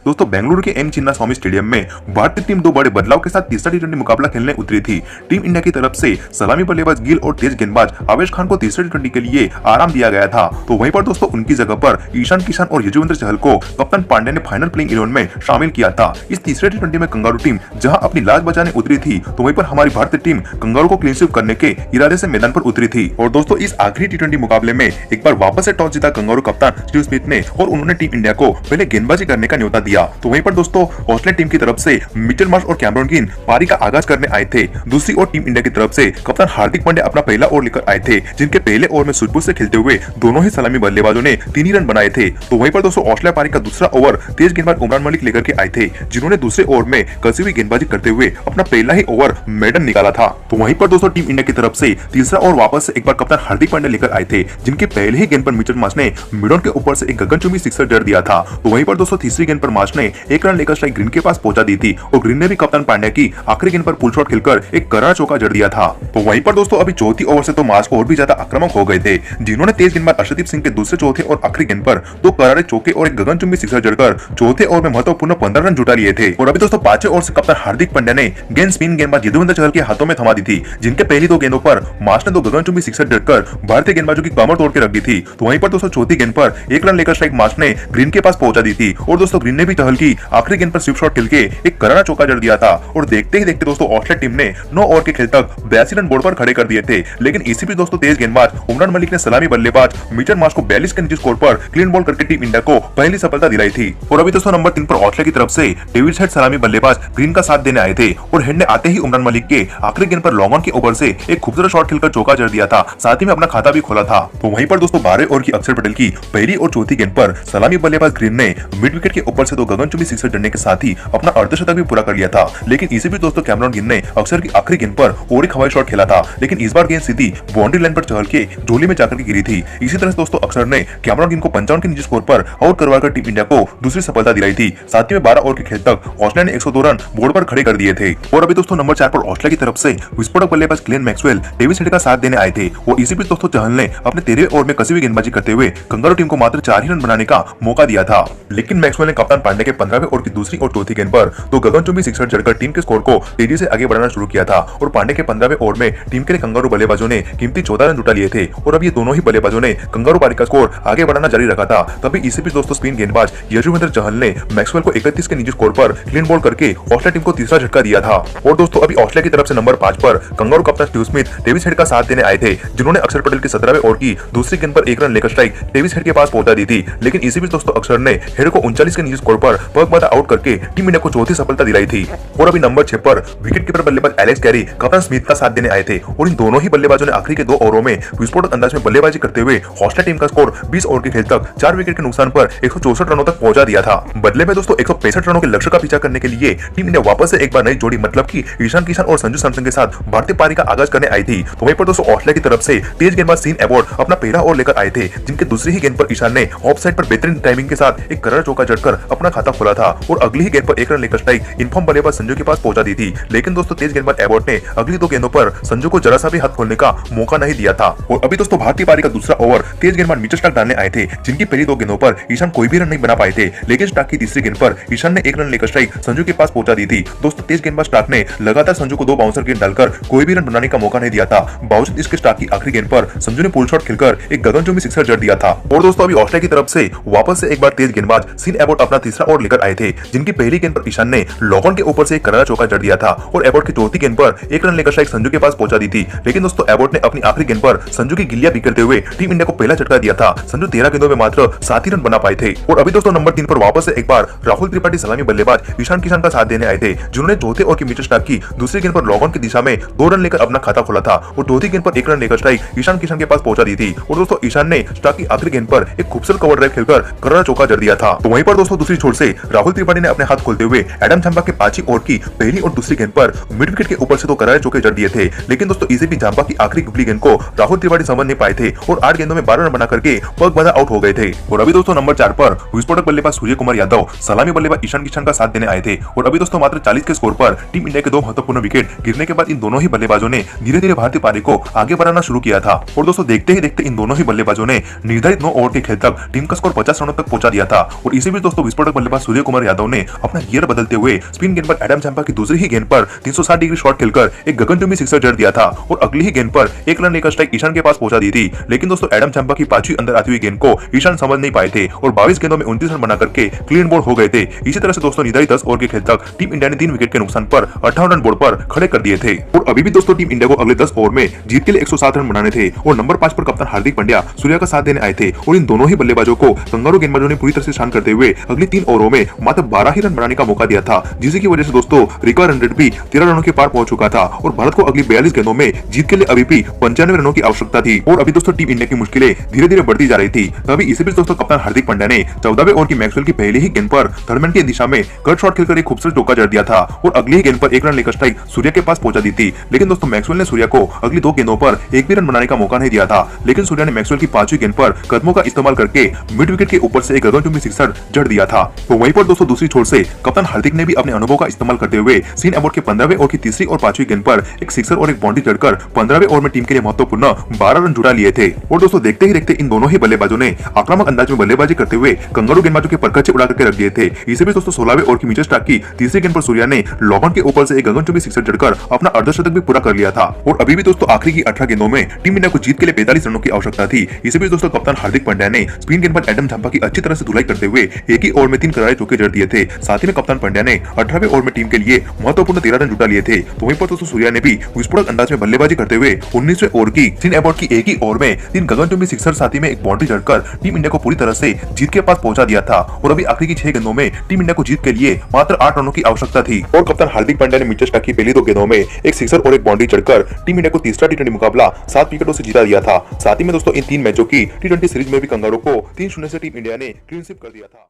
दोस्तों बेंगलुरु के M Chinnaswamy stadium में भारतीय टीम दो बड़े बदलाव के साथ तीसरा टी20 मुकाबला खेलने उतरी थी। टीम इंडिया की तरफ से सलामी बल्लेबाज गिल और तेज गेंदबाज आवेश खान को तीसरे टी20 के लिए आराम दिया गया था, तो वहीं पर दोस्तों उनकी जगह पर ईशान किशन और यजुवेंद्र चहल को कप्तान पांड्या ने फाइनल प्लेइंग 11 में शामिल किया था। इस तीसरे टी20 में कंगारू टीम जहां अपनी लाज बचाने उतरी थी, तो वहीं पर हमारी भारतीय टीम कंगारू को क्लीन स्वीप करने के इरादे से मैदान पर उतरी थी। और दोस्तों इस आखिरी टी20 मुकाबले में एक बार वापस से टॉस जीता कंगारू कप्तान स्टीव स्मिथ ने और उन्होंने टीम इंडिया को पहले गेंदबाजी करने का न्योता दिया। तो वहीं पर दोस्तों ऑस्ट्रेलिया टीम की तरफ से मिचेल मार्श और कैमरन ग्रीन पारी का आगाज करने आए थे। दूसरी ओर टीम इंडिया की तरफ से कप्तान हार्दिक पांड्या अपना पहला ओवर लेकर आए थे, जिनके पहले ओवर में सूझबूझ से खेलते हुए दोनों ही सलामी बल्लेबाजों ने 3 ही रन बनाए थे। तो वहीं पर दोस्तों ऑस्ट्रेलिया पारी का दूसरा ओवर तेज गेंदबाज उमरान मलिक लेकर के आए थे, जिन्होंने दूसरे ओवर में कसी हुई गेंदबाजी करते हुए अपना पहला ही ओवर मेडन निकाला था। तो वहीं पर दोस्तों टीम इंडिया की तरफ से तीसरा ओवर वापस से एक बार कप्तान हार्दिक पांड्या लेकर आए थे, जिनके पहले ही गेंद पर मिचेल मार्श ने मिडन के ऊपर से एक गगनचुंबी सिक्सर जड़ दिया था। तो वहीं पर दोस्तों तीसरी गेंद पर मार्श ने 1 रन लेकर स्ट्राइक ग्रीन के पास पहुंचा दी थी और ग्रीन ने भी कप्तान पांड्या की आखिरी गेंद पर पुल शॉट खेलकर एक करारा चौका जड़ दिया था। तो वहीं पर दोस्तों अभी चौथी ओवर से तो मार्श और भी ज्यादा आक्रामक हो गए थे, जिन्होंने तेज गेंदबाज अर्शदीप सिंह के दूसरे चौथे और आखिरी गेंद पर 2 करारे चौके और एक गगनचुंबी सिक्सर जड़कर चौथे ओवर में महत्वपूर्ण 15 रन जुटा लिए थे। और अभी दोस्तों पांचवें ओवर से कप्तान हार्दिक पांड्या ने गेंद स्पिन गेंदबाज यजुवेंद्र चहल के हाथों में थमा दी थी, जिनके पहली 2 गेंदों पर मार्श ने 2 गगनचुंबी सिक्सर जड़कर भारतीय गेंदबाजों की कमर तोड़ के रख दी थी। तो वहीं पर दोस्तों चौथी गेंद पर 1 रन लेकर स्ट्राइक मार्श ने ग्रीन के पास पहुंचा दी थी और दोस्तों ग्रीन ने भी चहल की आखिरी गेंद पर स्वीप शॉट खेल के एक करारा चौका जड़ दिया था। और देखते ही देखते दोस्तों ऑस्ट्रेलिया टीम ने 9 ओवर के खेल तक 82 रन बोर्ड पर खड़े कर दिए थे। लेकिन इसी बीच दोस्तों तेज गेंदबाज उमरान मलिक ने सलामी बल्लेबाज मिचेल मार्श को 42 के नीचे स्कोर पर क्लीन बॉल करके टीम इंडिया को पहली सफलता दिलाई थी। और अभी दोस्तों नंबर 3 पर ऑस्ट्रेलिया की तरफ से डेविड हेड सलामी बल्लेबाज ग्रीन का साथ देने आए थे और हेड ने आते ही उमरान मलिक के आखिरी गेंद पर लॉन्ग ऑन के ओवर से एक खूबसूरत शॉट खेलकर चौका जड़ दिया था, साथ ही में अपना खाता भी खोला था। तो वहीं पर दोस्तों 12 ओवर की अक्षर पटेल की पहली और चौथी गेंद पर सलामी बल्लेबाज ग्रीन ने मिड विकेट के ऊपर से 2 गगनचुंबी सिक्सर जड़ने के साथ ही अपना अर्धशतक भी पूरा कर लिया था। लेकिन इसी भी दोस्तों कैमरन ग्रीन ने अक्षर की आखिरी गेंद पर और एक हवाई शॉट खेला था, लेकिन इस बार गेंद सीधी बाउंड्री लाइन पर चहल के झोली में जाकर के गिरी थी। इसी तरह दोस्तों अक्षर ने कैमरन ग्रीन को 55 के नीचे स्कोर पर आउट करवाकर टीम इंडिया को दूसरी सफलता दिलाई थी। साथ ही में 12 ओवर के खेल तक ऑस्ट्रेलिया ने 102 रन बोर्ड पर खड़े कर दिए थे। और अभी दोस्तों नंबर 4 पर ऑस्ट्रेलिया की तरफ से विस्फोटक बल्लेबाज ग्लेन मैक्सवेल डेविड हेड का साथ देने आए थे और इसी बीच दोस्तों चहल ने अपने 13वें ओवर में कसी हुई गेंदबाजी करते हुए कंगारू टीम को मात्र 4 ही रन बनाने का मौका दिया था। लेकिन मैक्सवेल ने कप्तान पांड्या के 15वें ओवर की दूसरी और चौथी गेंद पर 2 गगनचुंबी सिक्सर जड़कर टीम के स्कोर को तेजी से आगे बढ़ाना शुरू किया था और पांड्या के 15वें ओवर में टीम के कंगारू बल्लेबाजों ने कीमती 14 रन जुटा लिए थे। और अब ये दोनों ही बल्लेबाजों ने कंगारू पारी का स्कोर आगे बढ़ाना जारी रखा था। तभी इसी बीच दोस्तों स्पिन गेंदबाज यजुवेंद्र चहल ने मैक्सवेल को 31 के नीचे स्कोर पर क्लीन बॉल करके ऑस्ट्रेलिया टीम को तीसरा झटका दिया था। और दोस्तों अभी ऑस्ट्रेलिया की तरफ से नंबर 5 पर कंगारू कप्तान स्टीव स्मिथ डेविड हेड का साथ देने आए थे, जिन्होंने अक्षर पटेल के 17वें ओवर की दूसरी गेंद पर 1 रन लेकर स्ट्राइक डेविड हेड के पास पहुंचा दी थी। लेकिन इसी बीच दोस्तों अक्षर ने हेड को 39 के नीचे स्कोर पर पगमादा आउट करके टीम इंडिया को चौथी सफलता दिलाई थी। और अभी नंबर 6 पर विकेट कीपर बल्लेबाज एलेक्स कैरी कप्तान स्मिथ का साथ देने आए थे और इन दोनों ही बल्लेबाजों ने आखिरी के 2 ओवरों में विस्फोटक अंदाज में बल्लेबाजी करते हुए ऑस्ट्रेलिया टीम का स्कोर 20 ओवर के खेल तक 4 विकेट के नुकसान पर 164 रनों तक पहुंचा दिया था। बदले में दोस्तों 165 रनों के लक्ष्य का पीछा करने के लिए टीम इंडिया वापस से एक बार नई जोड़ी मतलब कि ईशान किशन और संजू सैमसन के साथ भारतीय पारी का आगाज करने आई थी। तो वहीं पर दोस्तों ऑस्ट्रेलिया की तरफ से तेज गेंदबाज सीन एबॉट अपना पहला ओवर लेकर आए थे, जिनके दूसरी ही गेंद पर ईशान ने ऑफ साइड पर बेहतरीन टाइमिंग के साथ एक करारा चौका जड़कर अपना खाता खोला था और अगली ही गेंद पर 1 रन लेकर स्ट्राइक इनफॉर्म बल्लेबाज संजू के पास पहुंचा दी थी। लेकिन दोस्तों तेज गेंदबाज एबॉट ने अगली 2 गेंदों पर संजू को जरा सा भी हाथ खोलने का मौका नहीं दिया था। और अभी दोस्तों भारतीय पारी का दूसरा ओवर तेज गेंदबाज मिचेल स्टार्क डालने आए थे, जिनकी पहली 2 गेंदों पर ईशान कोई भी रन नहीं बना पाए थे। लेकिन स्टार्क की तीसरी गेंद पर ईशान ने 1 रन लेकर स्ट्राइक संजू के पास पहुंचा दी थी। दोस्तों तेज गेंदबाज स्टार्क ने लगातार संजू को 2 बाउंसर गेंद डालकर कोई भी रन बनाने का मौका नहीं दिया था। बावजूद इसके स्टार्क की आखिरी गेंद पर संजू ने पुल शॉट खेलकर एक गगनचुंबी सिक्सर जड़ दिया था। और दोस्तों अभी ऑस्ट्रेलिया की तरफ से वापस से एक बार तेज गेंदबाज सीन एबॉट अपना तीसरा ओवर लेकर आए थे, जिनकी पहली गेंद पर ईशान ने लॉन्ग ऑन के ऊपर से एक करारा चौका जड़ दिया था और एबॉट की चौथी गेंद पर 1 रन लेकर स्ट्राइक संजू के पास पहुंचा दी थी। लेकिन दोस्तों एबॉट ने अपनी आखिरी गेंद पर संजू की गिल्लियां बिखेरते हुए टीम इंडिया को पहला झटका दिया था। संजू 13 गेंदों में मात्र 7 ही रन बना पाए थे। और अभी दोस्तों नंबर 3 पर वापस से एक बार राहुल त्रिपाठी सलामी बल्लेबाज ईशान किशन का साथ देने आए थे, जिन्होंने चौथे ओवर की मिचेल स्टार्क की दूसरी गेंद पर लॉन्ग ऑन की दिशा में 2 रन लेकर अपना खाता खोला था और चौथी गेंद पर 1 रन लेकर स्ट्राइक ईशान किशन के पास पहुंचा दी थी। और दोस्तों ईशान ने स्टार्क की आखिरी गेंद पर एक खूबसूरत कवर ड्राइव खेलकर करारा चौका जड़ दिया था। तो वहीं पर दोस्तों दूसरी छोर से राहुल त्रिपाठी ने अपने हाथ खोलते हुए एडम झाम्पा के 5 ओवर की पहली और दूसरी गेंद पर मिड विकेट के ऊपर से 2 करारे चौके जड़ दिए थे। लेकिन दोस्तों इसी भी झाम्पा की आखिरी गुगली गेंद को राहुल त्रिपाठी समझ नहीं पाए थे और 8 गेंदों में 12 रन बना करके पगबाधा आउट हो गए थे। और अभी दोस्तों नंबर 4 पर विस्फोटक बल्लेबाज सूर्य कुमार यादव सलामी बल्लेबाज ईशान किशन का साथ देने आए थे और अभी दोस्तों मात्र 40 के स्कोर पर टीम इंडिया के 2 महत्वपूर्ण विकेट गिरने के बाद इन दोनों ही बल्लेबाजों ने धीरे धीरे भारतीय पारी को आगे बढ़ाना शुरू किया था। और दोस्तों देखते ही देखते इन दोनों ही बल्लेबाजों ने निर्धारित 9 ओवर के खेल तक टीम का स्कोर 50 रनों तक पहुंचा दिया था। और इसी बीच दोस्तों विस्फोटक विस्फोटक बल्लेबाज सूर्य कुमार यादव ने अपना गियर बदलते हुए स्पिन गेंद पर एडम चंपा की दूसरी ही गेंद पर 360 डिग्री शॉट खेलकर एक गगनचुंबी सिक्सर जड़ दिया था और अगली ही गेंद पर एक रन लेकर स्ट्राइक ईशान के पास पहुंचा दी थी। लेकिन दोस्तों एडम चंपा की पांचवी अंदर आती हुई गेंद को ईशान समझ नहीं पाए थे और 22 गेंदों में 29 रन बना करके क्लीन बोल्ड हो गए थे। इसी तरह से दोस्तों निर्धारित 10 ओवर के खेल तक टीम इंडिया ने 3 विकेट के नुकसान पर 58 रन बोर्ड पर खड़े कर दिए थे और अभी भी दोस्तों टीम इंडिया को अगले 10 ओवर में जीत के लिए 107 रन बनाने थे और नंबर 5 पर कप्तान हार्दिक पांड्या सूर्या का साथ देने आए थे और इन दोनों ही बल्लेबाजों को कंगारू गेंदबाजों ने पूरी तरह से शान करते हुए अगली 3 ओवरों में मात्र 12 ही रन बनाने का मौका दिया था, जिसकी वजह से दोस्तों रिकॉर्ड रन रेट भी 13 रनों के पार पहुंच चुका था और भारत को अगली 42 गेंदों में जीत के लिए अभी भी 95 रनों की आवश्यकता थी और अभी दोस्तों टीम इंडिया की मुश्किलें धीरे धीरे बढ़ती जा रही थी। तभी इसी बीच दोस्तों कप्तान हार्दिक पांड्या ने 14वें ओवर की मैक्सवेल की पहली ही गेंद पर थर्डमैन की दिशा में कट शॉट खेलकर एक खूबसूरत चौका जड़ दिया था और अगली ही गेंद पर एक रन लेकर स्ट्राइक सूर्या के पास पहुंचा दी थी। लेकिन दोस्तों मैक्सवेल ने सूर्या को अगली 2 गेंदों पर एक भी रन बनाने का मौका नहीं दिया था, लेकिन सूर्या ने मैक्सवेल की 5वीं गेंद पर कदमों का इस्तेमाल करके मिड विकेट के ऊपर से एक गगनचुंबी सिक्सर जड़ दिया था। तो वहीं पर दोस्तों दूसरी छोर से कप्तान हार्दिक ने भी अपने अनुभव का इस्तेमाल करते हुए सीन एबॉर्ड के 15वें ओवर की तीसरी और 5वीं गेंद पर एक सिक्सर और एक बाउंड्री जड़कर 15वें ओवर में टीम के लिए महत्वपूर्ण 12 रन जुटा लिए थे। और दोस्तों देखते ही देखते इन दोनों ही बल्लेबाजों ने आक्रामक अंदाज में बल्लेबाजी करते हुए कंगारू गेंदबाजों के परखचे उड़ा करके रख दिए थे। इसी बीच दोस्तों 16वें ओवर की मिचेल स्टार्क की तीसरी गेंद पर सूर्या ने लॉबन के ऊपर से एक गगनचुंबी सिक्सर जड़कर अपना अर्धशतक भी पूरा कर लिया था और अभी भी दोस्तों आखिरी की 18 गेंदों में टीम इंडिया को जीत के लिए 45 रनों की आवश्यकता थी। इसी बीच दोस्तों कप्तान हार्दिक पांड्या ने स्पिन गेंद पर एडम चंपा की अच्छी तरह से धुलाई करते हुए एक ही ओवर में 3 करारे चौके जड़ दिए थे। साथ ही में कप्तान पांड्या ने 18वें ओवर में टीम के लिए महत्वपूर्ण 13 रन जुटा लिए थे। तो वहीं पर दोस्तों सूर्या ने भी विस्फोटक अंदाज में बल्लेबाजी करते हुए 19वें ओवर की सीन एबॉर्ड की एक ही ओवर में 3 गगनचुंबी सिक्सर साथ ही में एक बाउंड्री जड़कर टीम इंडिया को पूरी तरह से जीत के पास पहुंचा दिया था और अभी आखिरी की 6 गेंदों में टीम इंडिया को जीत के लिए मात्र 8 रनों की आवश्यकता थी और कप्तान हार्दिक पांड्या ने मिचेल स्टार्क की पहली 2 गेंदों में एक सिक्सर और एक बाउंड्री चढ़कर टीम इंडिया को तीसरा टी20 मुकाबला 7 विकेटों से जीता दिया था। साथ ही में दोस्तों इन 3 मैचों की टी20 सीरीज में भी कंगारू को 3-0 से टीम इंडिया ने क्लीन स्वीप कर दिया था।